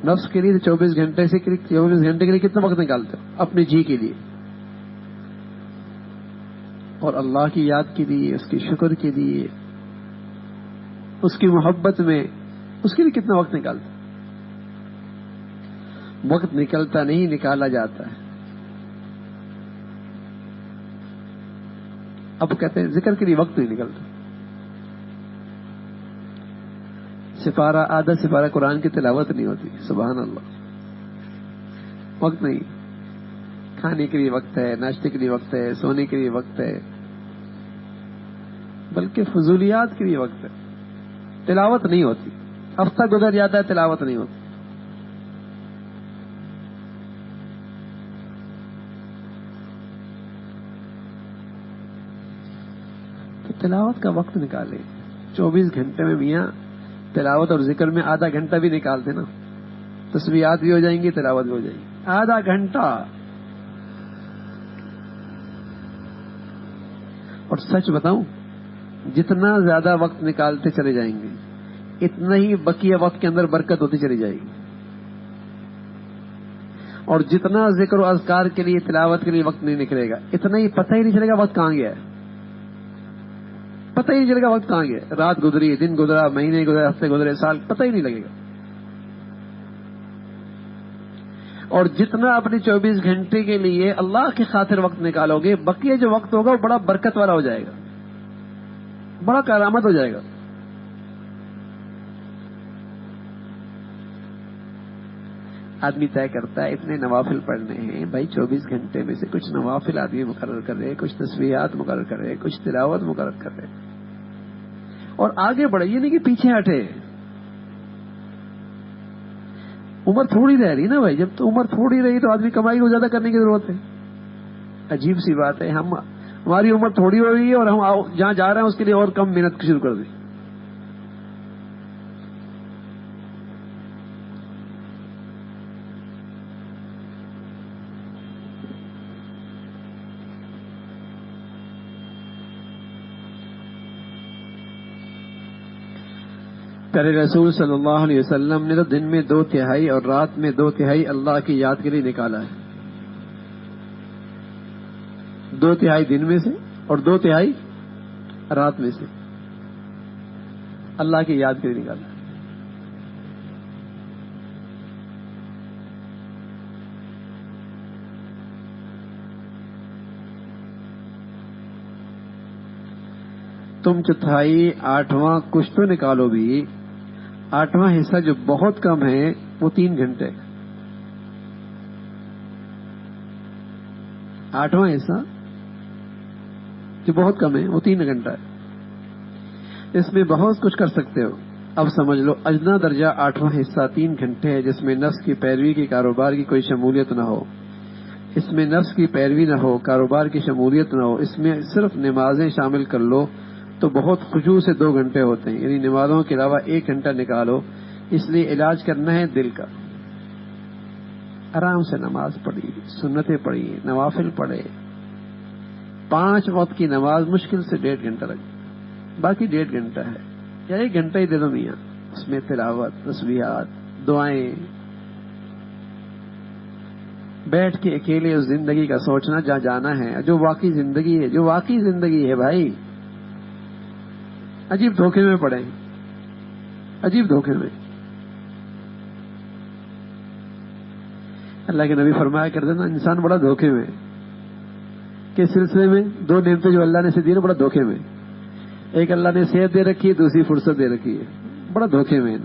نفس کے لیے 24 گھنٹے کے لیے کتنا وقت نکالتے ہو اپنے جی کے لیے، اور اللہ کی یاد کے لیے، اس کے شکر کے لیے، اس کی محبت میں، اس کے لیے کتنا وقت نکالتے؟ وقت نکلتا نہیں، نکالا جاتا ہے۔ اب کہتے ہیں ذکر کے لیے وقت نہیں نکلتا، آدھا سپارہ قرآن کی تلاوت نہیں ہوتی، سبحان اللہ، وقت نہیں۔ کھانے کے لیے وقت ہے، ناشتے کے لیے وقت ہے، سونے کے لیے وقت ہے، بلکہ فضولیات کے لیے وقت ہے، تلاوت نہیں ہوتی، ہفتہ گزر جاتا ہے تلاوت نہیں ہوتی۔ تو تلاوت کا وقت نکالے، 24 گھنٹے میں میاں تلاوت اور ذکر میں آدھا گھنٹہ بھی نکال دینا، تسبیحات بھی ہو جائیں گی، تلاوت بھی ہو جائے گی، آدھا گھنٹہ۔ اور سچ بتاؤں، جتنا زیادہ وقت نکالتے چلے جائیں گے اتنا ہی بقیہ وقت کے اندر برکت ہوتی چلی جائے گی، اور جتنا ذکر و اذکار کے لیے، تلاوت کے لیے وقت نہیں نکلے گا اتنا ہی پتہ ہی نہیں چلے گا وقت کہاں گیا ہے، پتہ ہی نہیں چلے گا وقت کہاں گیا، رات گزری، دن گزرا، مہینے گزرے، ہفتے گزرے، سال، پتہ ہی نہیں لگے گا۔ اور جتنا اپنے 24 گھنٹے کے لیے اللہ کی خاطر وقت نکالو گے، بقیہ جو وقت ہوگا وہ بڑا برکت والا ہو جائے گا، بڑا کرامت ہو جائے گا۔ آدمی طے کرتا ہے اتنے نوافل پڑھنے ہیں، بھائی 24 گھنٹے میں سے کچھ نوافل آدمی مقرر کر رہے، کچھ تسبیحات مقرر کر رہے، کچھ تلاوت مقرر کر رہے، اور آگے بڑھے، یہ نہیں کہ پیچھے ہٹے۔ عمر تھوڑی رہ رہی نا بھائی، جب تو عمر تھوڑی رہی تو آدمی کمائی کو زیادہ کرنے کی ضرورت ہے۔ عجیب سی بات ہے، ہماری عمر تھوڑی ہو رہی ہے اور ہم جہاں جا رہے ہیں اس کے لیے اور کم محنت شروع کر دی۔ پیارے رسول صلی اللہ علیہ وسلم نے تو دن میں 2/3 اور رات میں 2/3 اللہ کی یاد کے لیے نکالا ہے، 2/3 دن میں سے اور 2/3 رات میں سے اللہ کی یاد کے لیے نکالا ہے۔ تم 1/4 8واں کچھ تو نکالو بھی، 8واں حصہ جو بہت کم ہے وہ 3 گھنٹے، 8واں حصہ جو بہت کم ہے وہ 3 گھنٹہ ہے، اس میں بہت کچھ کر سکتے ہو۔ اب سمجھ لو ادنا درجہ 8واں حصہ 3 گھنٹے ہے، جس میں نفس کی پیروی کی، کاروبار کی کوئی شمولیت نہ ہو، اس میں نفس کی پیروی نہ ہو، کاروبار کی شمولیت نہ ہو، اس میں صرف نمازیں شامل کر لو تو بہت خشوع سے 2 گھنٹے ہوتے ہیں، یعنی نمازوں کے علاوہ 1 گھنٹہ نکالو۔ اس لیے علاج کرنا ہے دل کا، آرام سے نماز پڑھی، سنتیں پڑھی، نوافل پڑھے، 5 وقت کی نماز مشکل سے 1.5 گھنٹہ لگے، باقی 1.5 گھنٹہ ہے یا 1 گھنٹہ ہی دے دو میاں، اس میں تلاوت، تسبیحات، دعائیں، بیٹھ کے اکیلے اس زندگی کا سوچنا جہاں جانا ہے، جو واقعی زندگی ہے، جو واقعی زندگی ہے بھائی۔ عجیب دھوکے میں پڑے، عجیب دھوکے میں۔ اللہ کے نبی فرمایا کرتے نا، انسان بڑا دھوکے میں، کس سلسلے میں؟ 2 نعمتیں جو اللہ نے اسے دی نا، بڑا دھوکے میں۔ ایک اللہ نے صحت دے رکھی ہے، دوسری فرصت دے رکھی ہے، بڑا دھوکے میں،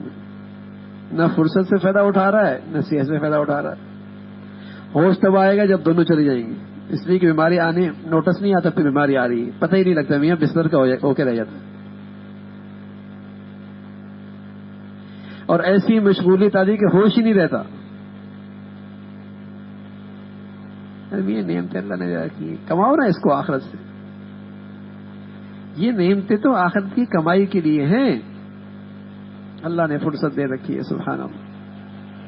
نہ فرصت سے فائدہ اٹھا رہا ہے نہ صحت سے فائدہ اٹھا رہا ہے۔ ہوش تب آئے گا جب دونوں چلی جائیں گی، اس لیے کہ بیماری آنے نوٹس نہیں آتا، پھر بیماری آ رہی ہے، پتہ ہی نہیں لگتا، میاں بستر کا ہو کے رہ جاتا ہے۔ اور ایسی مشغولیت آتی کہ ہوش ہی نہیں رہتا۔ یہ نعمتیں اللہ نے رکھی، کماؤ نا اس کو آخرت سے، یہ نعمتیں تو آخرت کی کمائی کے لیے ہیں، اللہ نے فرصت دے رکھی ہے، سبحان اللہ۔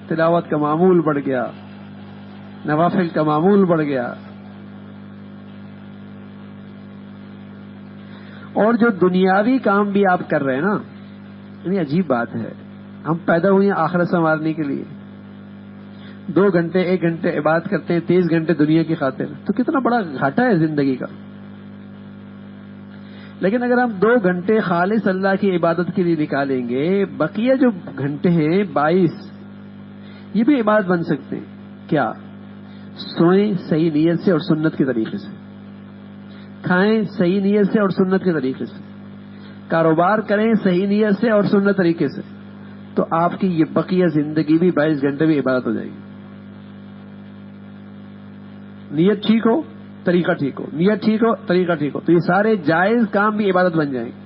تلاوت کا معمول بڑھ گیا، نوافل کا معمول بڑھ گیا، اور جو دنیاوی کام بھی آپ کر رہے ہیں نا، یعنی عجیب بات ہے، ہم پیدا ہوئے ہیں آخرت سنوارنے کے لیے، 2 گھنٹے 1 گھنٹے عبادت کرتے ہیں، 23 گھنٹے دنیا کی خاطر، تو کتنا بڑا گھاٹا ہے زندگی کا۔ لیکن اگر ہم 2 گھنٹے خالص اللہ کی عبادت کے لیے نکالیں گے، بقیہ جو گھنٹے ہیں 22 یہ بھی عبادت بن سکتے ہیں۔ کیا؟ سوئیں صحیح نیت سے اور سنت کے طریقے سے، کھائیں صحیح نیت سے اور سنت کے طریقے سے، کاروبار کریں صحیح نیت سے اور سنت طریقے سے، تو آپ کی یہ بقیہ زندگی بھی 22 گھنٹے بھی عبادت ہو جائے گی۔ نیت ٹھیک ہو، طریقہ ٹھیک ہو، نیت ٹھیک ہو، طریقہ ٹھیک ہو، تو یہ سارے جائز کام بھی عبادت بن جائیں گے۔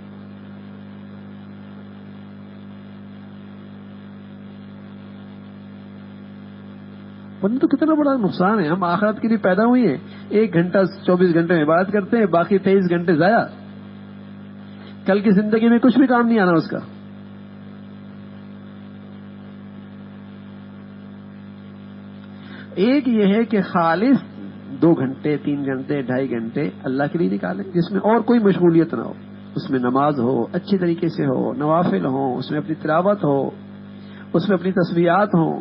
ورنہ تو کتنا بڑا نقصان ہے۔ ہم آخرت کے لیے پیدا ہوئی ہیں، 1 گھنٹہ 24 گھنٹے میں عبادت کرتے ہیں، باقی 23 گھنٹے ضائع۔ کل کی زندگی میں کچھ بھی کام نہیں آنا اس کا۔ ایک یہ ہے کہ خالص 2 گھنٹے 3 گھنٹے 2.5 گھنٹے اللہ کے لیے نکالیں، جس میں اور کوئی مشغولیت نہ ہو، اس میں نماز ہو، اچھی طریقے سے ہو، نوافل ہوں، اس میں اپنی تلاوت ہو، اس میں اپنی تسبیحات ہوں،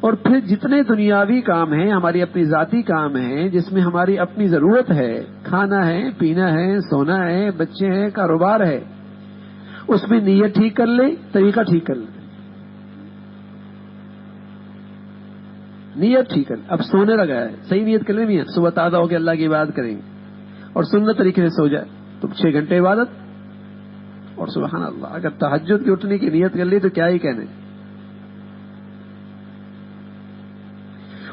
اور پھر جتنے دنیاوی کام ہیں، ہماری اپنی ذاتی کام ہیں جس میں ہماری اپنی ضرورت ہے، کھانا ہے، پینا ہے، سونا ہے، بچے ہیں، کاروبار ہے، اس میں نیت ٹھیک کر لیں، طریقہ ٹھیک کر لیں۔ نیت ٹھیک ہے، اب سونے لگا ہے، صحیح نیت کر لیں، نہیں صبح تازہ ہو کے اللہ کی عبادت کریں گے اور سنت طریقے سے سو جائے تو 6 گھنٹے عبادت، اور سبحان اللہ اگر تہجد کی اٹھنے کی نیت کر لی تو کیا ہی کہنے،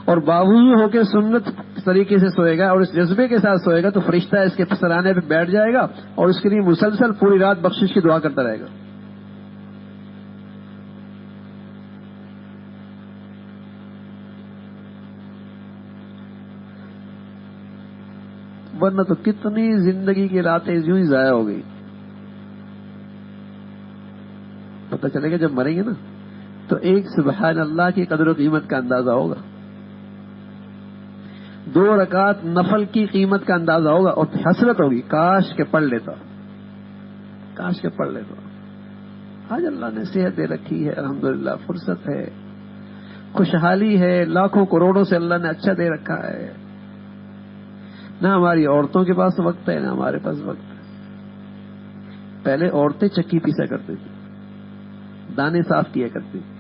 اور باوضو ہو کے سنت طریقے سے سوئے گا اور اس جذبے کے ساتھ سوئے گا تو فرشتہ اس کے سرانے پہ بیٹھ جائے گا اور اس کے لیے مسلسل پوری رات بخشش کی دعا کرتا رہے گا۔ ورنہ تو کتنی زندگی کی راتیں یوں ہی ضائع ہو گئی۔ پتہ چلے گا جب مریں گے نا تو ایک سبحان اللہ کی قدر و قیمت کا اندازہ ہوگا، 2 رکعت نفل کی قیمت کا اندازہ ہوگا، اور حسرت ہوگی کاش کہ پڑھ لیتا، کاش کہ پڑھ لیتا۔ آج اللہ نے صحت دے رکھی ہے، الحمدللہ فرصت ہے، خوشحالی ہے، لاکھوں کروڑوں سے اللہ نے اچھا دے رکھا ہے، نہ ہماری عورتوں کے پاس وقت ہے نہ ہمارے پاس وقت ہے۔ پہلے عورتیں چکی پیسا کرتی تھی، دانے صاف کیا کرتی تھی،